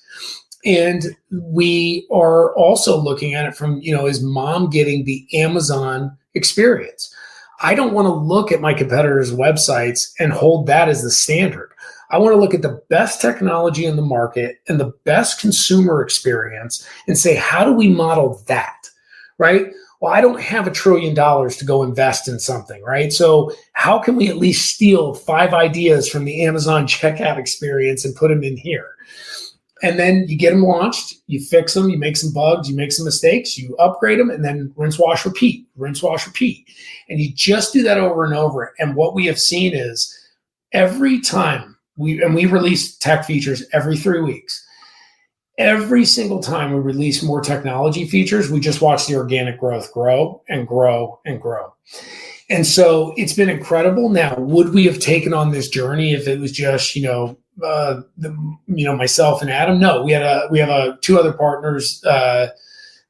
And we are also looking at it from, is mom getting the Amazon experience? I don't want to look at my competitors' websites and hold that as the standard. I want to look at the best technology in the market and the best consumer experience and say, how do we model that, right? Well, I don't have $1 trillion to go invest in something, right? So how can we at least steal 5 ideas from the Amazon checkout experience and put them in here? And then you get them launched, you fix them, you make some bugs, you make some mistakes, you upgrade them, and then rinse, wash, repeat. And you just do that over and over. And what we have seen is every time we release tech features every 3 weeks. Every single time we release more technology features, we just watch the organic growth grow and grow and grow. And so it's been incredible. Now, would we have taken on this journey if it was just, myself and Adam? No, we have 2 other partners that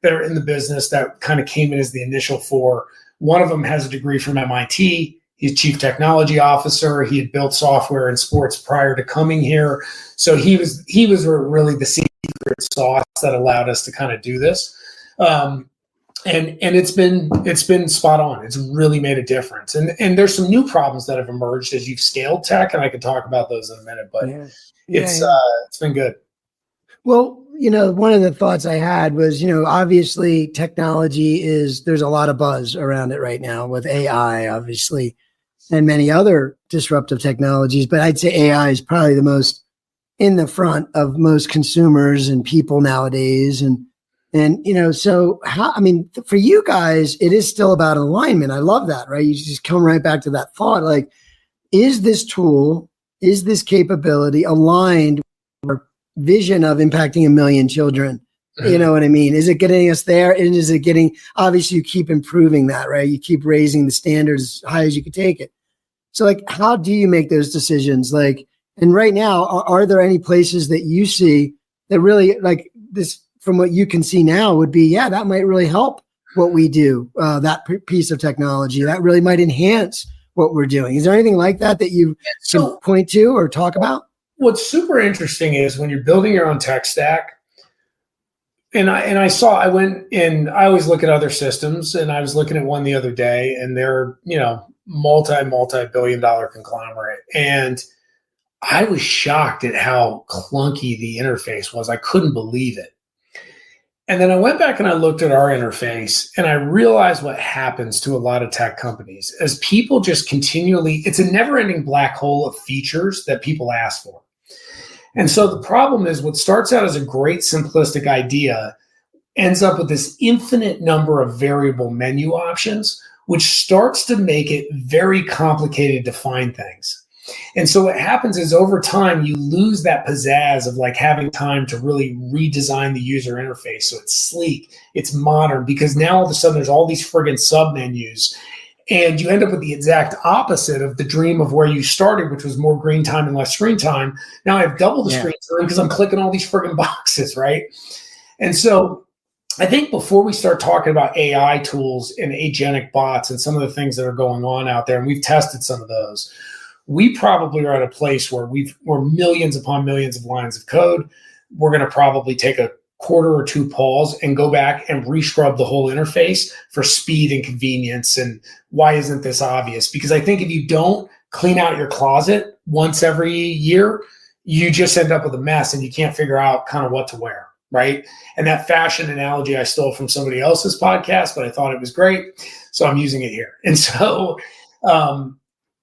are in the business that kind of came in as the initial 4. One of them has a degree from MIT. He's chief technology officer. He had built software in sports prior to coming here. So he was really the secret sauce that allowed us to kind of do this. And it's been spot on. It's really made a difference. And there's some new problems that have emerged as you've scaled tech, and I can talk about those in a minute, but it's been good. Well, one of the thoughts I had was, obviously technology there's a lot of buzz around it right now with AI, obviously, and many other disruptive technologies. But I'd say AI is probably the most in the front of most consumers and people nowadays. And so for you guys, it is still about alignment. I love that, right? You just come right back to that thought. Like, is this tool, is this capability aligned with our vision of impacting 1 million children? You know what I mean? Is it getting us there? And is it obviously you keep improving that, right? You keep raising the standards as high as you can take it. So like, how do you make those decisions? Like, and right now, are there any places that you see that really, like this, from what you can see now, would be, that might really help what we do, that piece of technology that really might enhance what we're doing? Is there anything like that you can point to or talk about? what's super interesting is when you're building your own tech stack, I went in, I always look at other systems, and I was looking at one the other day, and they're, multi-billion dollar conglomerate. And I was shocked at how clunky the interface was. I couldn't believe it. And then I went back and I looked at our interface, and I realized what happens to a lot of tech companies as people just continually, it's a never-ending black hole of features that people ask for. And so the problem is what starts out as a great simplistic idea ends up with this infinite number of variable menu options, which starts to make it very complicated to find things. And so what happens is over time, you lose that pizzazz of like having time to really redesign the user interface. So it's sleek, it's modern, because now all of a sudden there's all these friggin' submenus, and you end up with the exact opposite of the dream of where you started, which was more green time and less screen time. Now I have double the screen time because I'm clicking all these friggin' boxes, right? And so I think before we start talking about AI tools and agentic bots and some of the things that are going on out there, and we've tested some of those, we probably are at a place where we're millions upon millions of lines of code. We're going to probably take a quarter or two pause and go back and rescrub the whole interface for speed and convenience. And why isn't this obvious? Because I think if you don't clean out your closet once every year, you just end up with a mess and you can't figure out kind of what to wear, right? And that fashion analogy I stole from somebody else's podcast, but I thought it was great, so I'm using it here. And so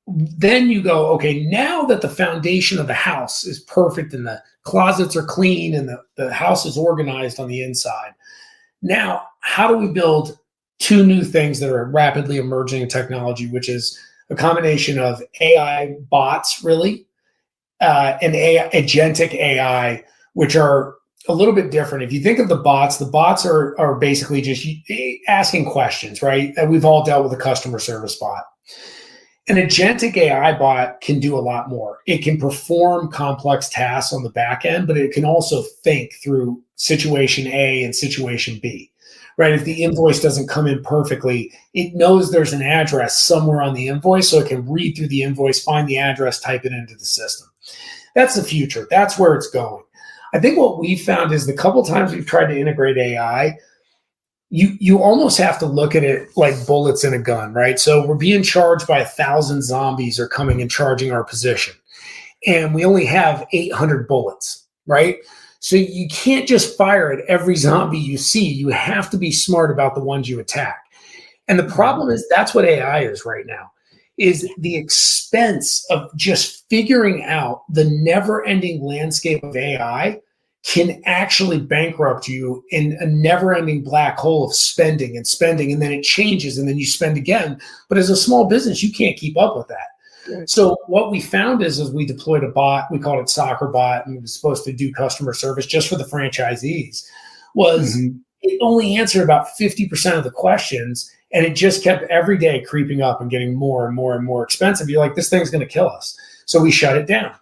then you go, okay, now that the foundation of the house is perfect and the closets are clean and the house is organized on the inside, now how do we build two new things that are rapidly emerging in technology, which is a combination of AI bots, really, and agentic AI, which are a little bit different. If you think of the bots are basically just asking questions, right? And we've all dealt with a customer service bot. An agentic AI bot can do a lot more. It can perform complex tasks on the back end, but it can also think through situation A and situation B, right? If the invoice doesn't come in perfectly, it knows there's an address somewhere on the invoice, so it can read through the invoice, find the address, type it into the system. That's the future. That's where it's going. I think what we found is the couple times we've tried to integrate AI, you almost have to look at it like bullets in a gun, right? So we're being charged by 1,000 zombies are coming and charging our position, and we only have 800 bullets, right? So you can't just fire at every zombie you see. You have to be smart about the ones you attack. And the problem is that's what AI is right now, is the expense of just figuring out the never-ending landscape of AI can actually bankrupt you in a never-ending black hole of spending, and then it changes, and then you spend again. But as a small business, you can't keep up with that. Right. So what we found is we deployed a bot, we called it Soccer Bot, and it was supposed to do customer service just for the franchisees, was it only answered about 50% of the questions, and it just kept every day creeping up and getting more and more and more expensive. You're like, this thing's going to kill us. So we shut it down.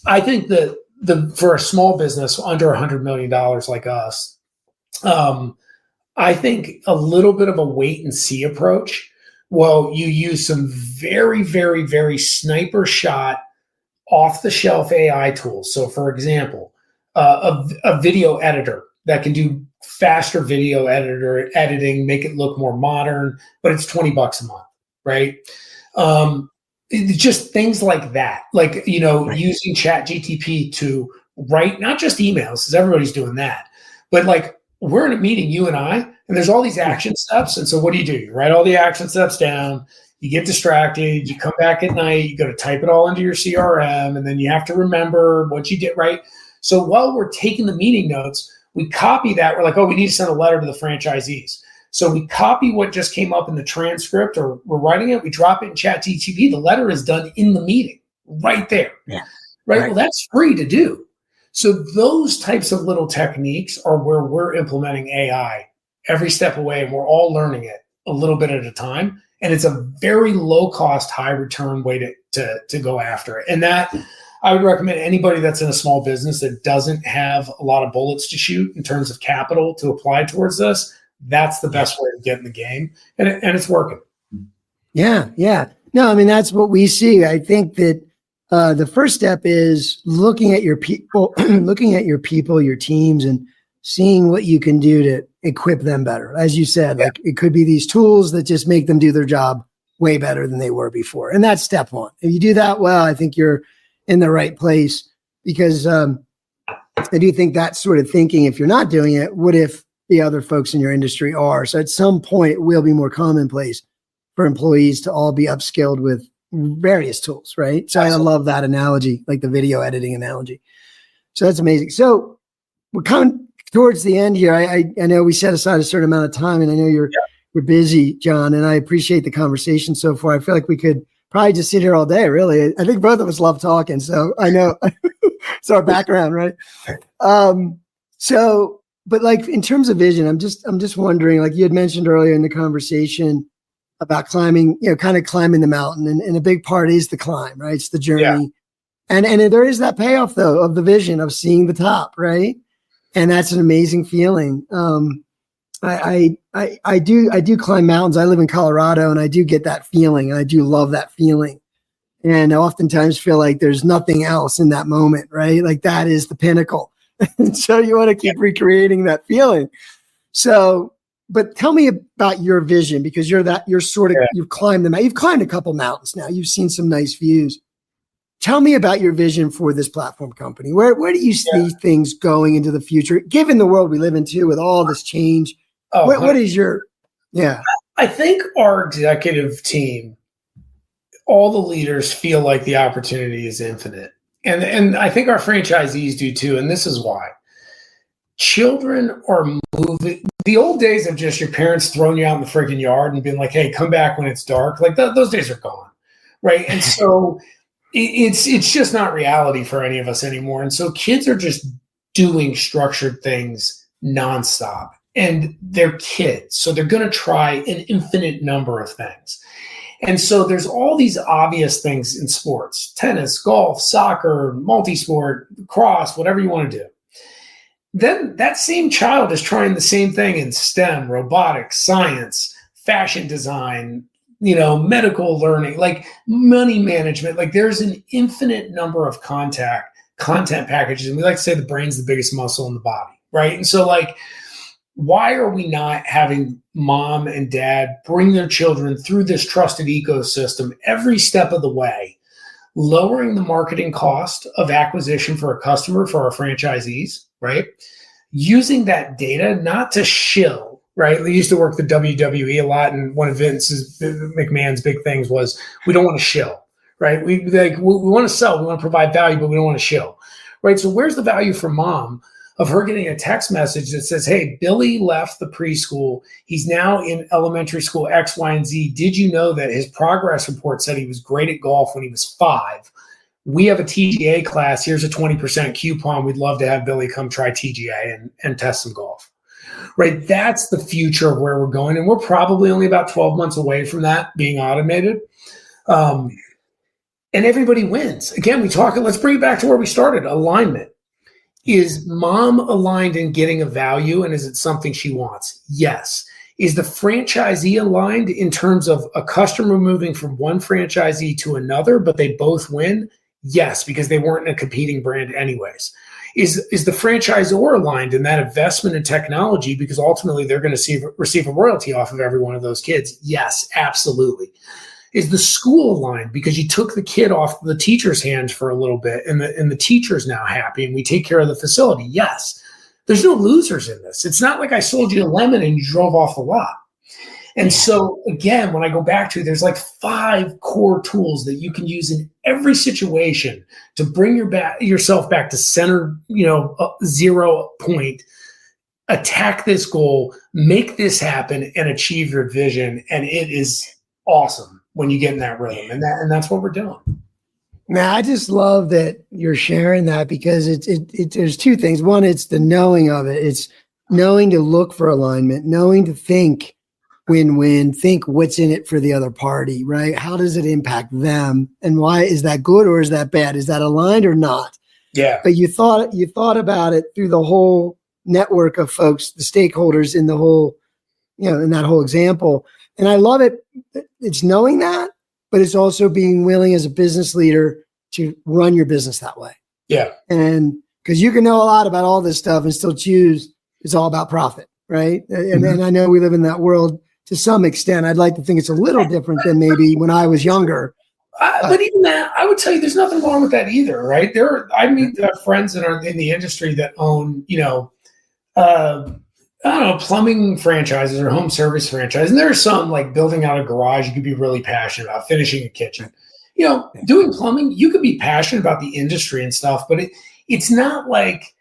I think that for a small business under $100 million like us, I think a little bit of a wait and see approach. Well, you use some very, very, very sniper shot off the shelf AI tools. So for example, a video editor that can do faster video editing, make it look more modern, but it's $20 a month, right? Just things like that, like, using ChatGPT to write not just emails, because everybody's doing that, but like we're in a meeting, you and I, and there's all these action steps. And so what do? You write all the action steps down, you get distracted, you come back at night, you go to type it all into your CRM, and then you have to remember what you did, right? So while we're taking the meeting notes, we copy that. We're like, oh, we need to send a letter to the franchisees. So we copy what just came up in the transcript, or we're writing it, we drop it in ChatGPT. The letter is done in the meeting right there. Yeah. Right. Well, that's free to do. So those types of little techniques are where we're implementing AI every step away, and we're all learning it a little bit at a time. And it's a very low cost, high return way to go after it. And that I would recommend anybody that's in a small business that doesn't have a lot of bullets to shoot in terms of capital to apply towards this. That's the best way to get in the game. And it's working. Yeah. Yeah. No, I mean, that's what we see. I think that The first step is looking at your people, your teams, and seeing what you can do to equip them better. As you said, like it could be these tools that just make them do their job way better than they were before. And that's step one. If you do that well, I think you're in the right place, because I do think that sort of thinking, if you're not doing it, what if the other folks in your industry are? So at some point, it will be more commonplace for employees to all be upskilled with various tools, right? So I love that analogy, like the video editing analogy. So that's amazing. So we're coming towards the end here. I know we set aside a certain amount of time, and I know you're busy, John, and I appreciate the conversation so far. I feel like we could probably just sit here all day, really. I think both of us love talking, so I know it's our background, right? But like in terms of vision, I'm just wondering, like you had mentioned earlier in the conversation about climbing, kind of climbing the mountain, and a big part is the climb, right? It's the journey. Yeah. And there is that payoff though of the vision of seeing the top, right? And that's an amazing feeling. I do climb mountains. I live in Colorado, and I do get that feeling, and I do love that feeling. And I oftentimes feel like there's nothing else in that moment, right? Like that is the pinnacle. And so you want to keep recreating that feeling. So, but tell me about your vision, because you've climbed you've climbed a couple mountains now. You've seen some nice views. Tell me about your vision for this platform company. Where do you see things going into the future, given the world we live in too, with all this change? What is your, I think our executive team, all the leaders feel like the opportunity is infinite. And I think our franchisees do too. And this is why. Children are moving. The old days of just your parents throwing you out in the freaking yard and being like, hey, come back when it's dark. Like those days are gone. Right. And so it's just not reality for any of us anymore. And so kids are just doing structured things nonstop. And they're kids. So they're going to try an infinite number of things. And so there's all these obvious things in sports: tennis, golf, soccer, multi-sport, cross, whatever you want to do. Then that same child is trying the same thing in STEM, robotics, science, fashion design, medical learning, like money management. Like there's an infinite number of content packages. And we like to say the brain's the biggest muscle in the body, right? And so like, why are we not having mom and dad bring their children through this trusted ecosystem every step of the way, lowering the marketing cost of acquisition for a customer, for our franchisees, right? Using that data not to shill, right? We used to work the WWE a lot, and one of Vince McMahon's big things was we don't want to shill, right? We want to sell, we want to provide value, but we don't want to shill, right? So where's the value for mom of her getting a text message that says, hey, Billy left the preschool. He's now in elementary school X, Y, and Z. Did you know that his progress report said he was great at golf when he was 5? We have a TGA class. Here's a 20% coupon. We'd love to have Billy come try TGA and test some golf. Right? That's the future of where we're going. And we're probably only about 12 months away from that being automated. And everybody wins. Again, let's bring it back to where we started, alignment. Is mom aligned in getting a value, and is it something she wants? Yes. Is the franchisee aligned in terms of a customer moving from one franchisee to another, but they both win? Yes, because they weren't in a competing brand anyways. Is the franchisor aligned in that investment in technology, because ultimately they're going to receive a royalty off of every one of those kids? Yes, absolutely. Is the school aligned because you took the kid off the teacher's hands for a little bit, and the teacher's now happy and we take care of the facility? Yes. There's no losers in this. It's not like I sold you a lemon and you drove off the lot. And so again, when I go back to, there's like 5 core tools that you can use in every situation to bring yourself back to center, 0 point, attack this goal, make this happen, and achieve your vision. And it is awesome when you get in that rhythm, and that's what we're doing. Now, I just love that you're sharing that, because there's 2 things. One, it's the knowing of it. It's knowing to look for alignment, knowing to think win-win, think what's in it for the other party, right? How does it impact them? And why is that good or is that bad? Is that aligned or not? Yeah. But you thought about it through the whole network of folks, the stakeholders in the whole, in that whole example. And I love it. It's knowing that, but it's also being willing as a business leader to run your business that way. Yeah. And because you can know a lot about all this stuff and still choose it's all about profit, right? And I know we live in that world to some extent. I'd like to think it's a little different than maybe when I was younger. But even that, I would tell you there's nothing wrong with that either, right? I meet friends that are in the industry that own, I don't know, plumbing franchises or home service franchises. And there are some like building out a garage you could be really passionate about, finishing a kitchen. Doing plumbing, you could be passionate about the industry and stuff, but it's not like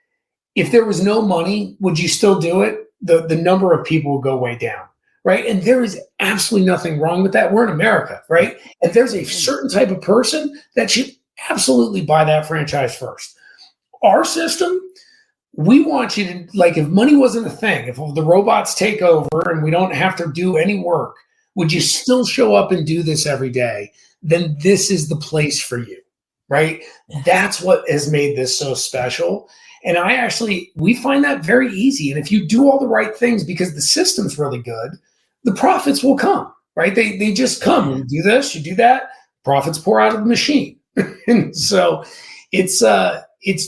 if there was no money, would you still do it? The number of people would go way down, right? And there is absolutely nothing wrong with that. We're in America, right? And there's a certain type of person that should absolutely buy that franchise first. Our system, we want you to, like, if money wasn't a thing, if the robots take over and we don't have to do any work, would you still show up and do this every day? Then this is the place for you, right? That's what has made this so special. And we find that very easy. And if you do all the right things, because the system's really good, the profits will come, right? They just come. You do this, you do that, profits pour out of the machine. And so it's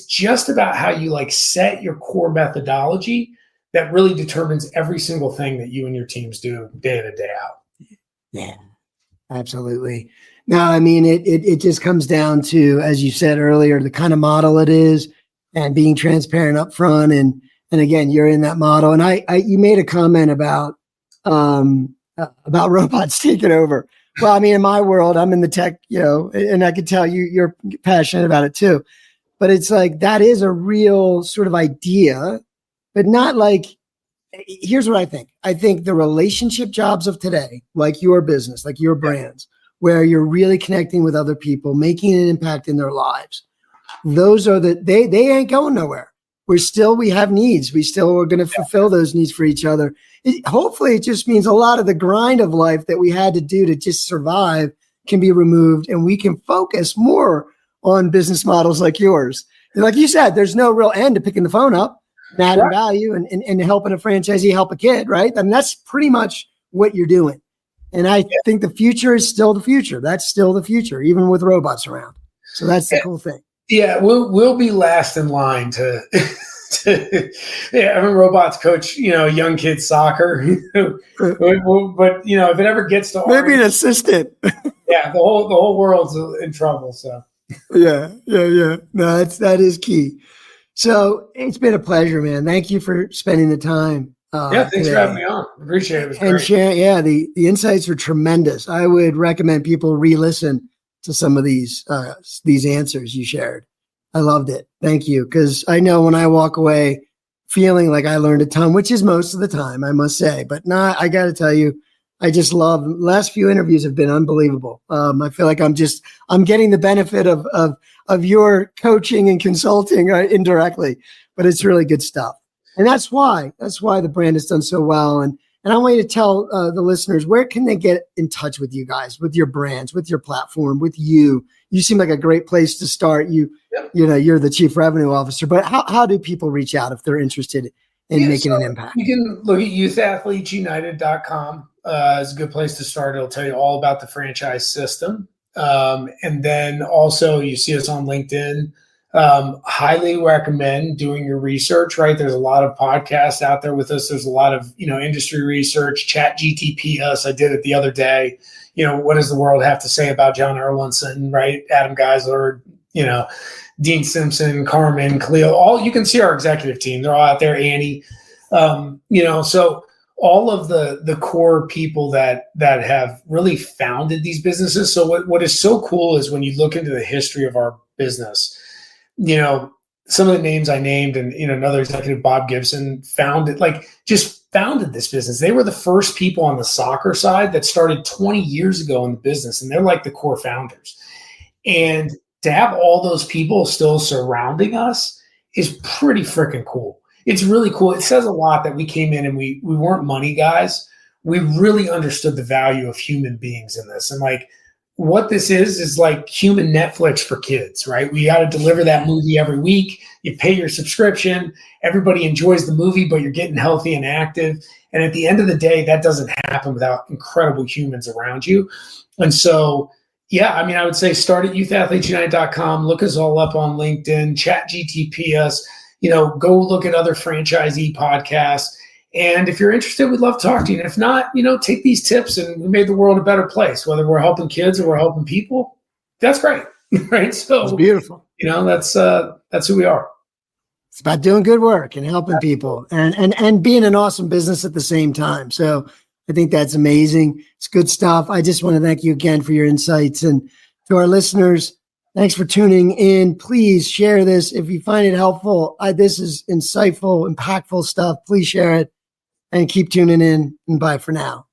just about how you like set your core methodology that really determines every single thing that you and your teams do day in and day out. Yeah, absolutely. No, I mean, it just comes down to, as you said earlier, the kind of model it is and being transparent up front. And again, you're in that model. And you made a comment about robots taking over. Well, I mean, in my world, I'm in the tech, and I could tell you're passionate about it too. But it's like, that is a real sort of idea, but not like, here's what I think. I think the relationship jobs of today, like your business, like your brands, where you're really connecting with other people, making an impact in their lives. Those are they ain't going nowhere. We have needs. We still are going to fulfill those needs for each other. Hopefully it just means a lot of the grind of life that we had to do to just survive can be removed, and we can focus more on business models like yours. And like you said, there's no real end to picking the phone up, and adding value and helping a franchisee help a kid, right? I mean, that's pretty much what you're doing. And I think the future is still the future. That's still the future, even with robots around. So that's the cool thing. Yeah, we'll be last in line to having robots coach, young kids soccer. But if it ever gets to maybe an assistant. Yeah, the whole world's in trouble. So yeah. No, that is key. So it's been a pleasure, man. Thank you for spending the time. Thanks today for having me on. Appreciate it. It was and sharing, the insights are tremendous. I would recommend people re-listen to some of these answers you shared. I loved it. Thank you. Because I know when I walk away feeling like I learned a ton, which is most of the time, I must say, but I got to tell you, I just love, last few interviews have been unbelievable. I feel like I'm getting the benefit of your coaching and consulting indirectly, but it's really good stuff. And that's why the brand has done so well. And I want you to tell the listeners, where can they get in touch with you guys, with your brands, with your platform, with you? You seem like a great place to start. You're the chief revenue officer, but how do people reach out if they're interested in making an impact? You can look at youthAthletesUnited.com. It's a good place to start. It'll tell you all about the franchise system. And then also you see us on LinkedIn. Highly recommend doing your research, right? There's a lot of podcasts out there with us. There's a lot of, industry research, chat GTP us. I did it the other day. What does the world have to say about John Erlandson, right? Adam Geisler, Dean Simpson, Carmen, Cleo, you can see our executive team. They're all out there, Annie, so all of the core people that have really founded these businesses. So what is so cool is when you look into the history of our business, some of the names I named and, another executive, Bob Gibson, founded this business. They were the first people on the soccer side that started 20 years ago in the business. And they're like the core founders. And to have all those people still surrounding us is pretty freaking cool. It's really cool. It says a lot that we came in and we weren't money guys. We really understood the value of human beings in this. And what this is like human Netflix for kids, right? We got to deliver that movie every week. You pay your subscription. Everybody enjoys the movie, but you're getting healthy and active. And at the end of the day, that doesn't happen without incredible humans around you. And so, Yeah, I mean, I would say start at youthathletesunite.com. Look us all up on LinkedIn, chat GTP us, go look at other franchisee podcasts. And if you're interested, we'd love to talk to you. And if not, take these tips and we made the world a better place, whether we're helping kids or we're helping people. That's great. Right. So it's beautiful. That's who we are. It's about doing good work and helping people and being an awesome business at the same time. So I think that's amazing. It's good stuff. I just want to thank you again for your insights. And to our listeners, thanks for tuning in. Please share this. If you find it helpful, this is insightful, impactful stuff. Please share it and keep tuning in. And bye for now.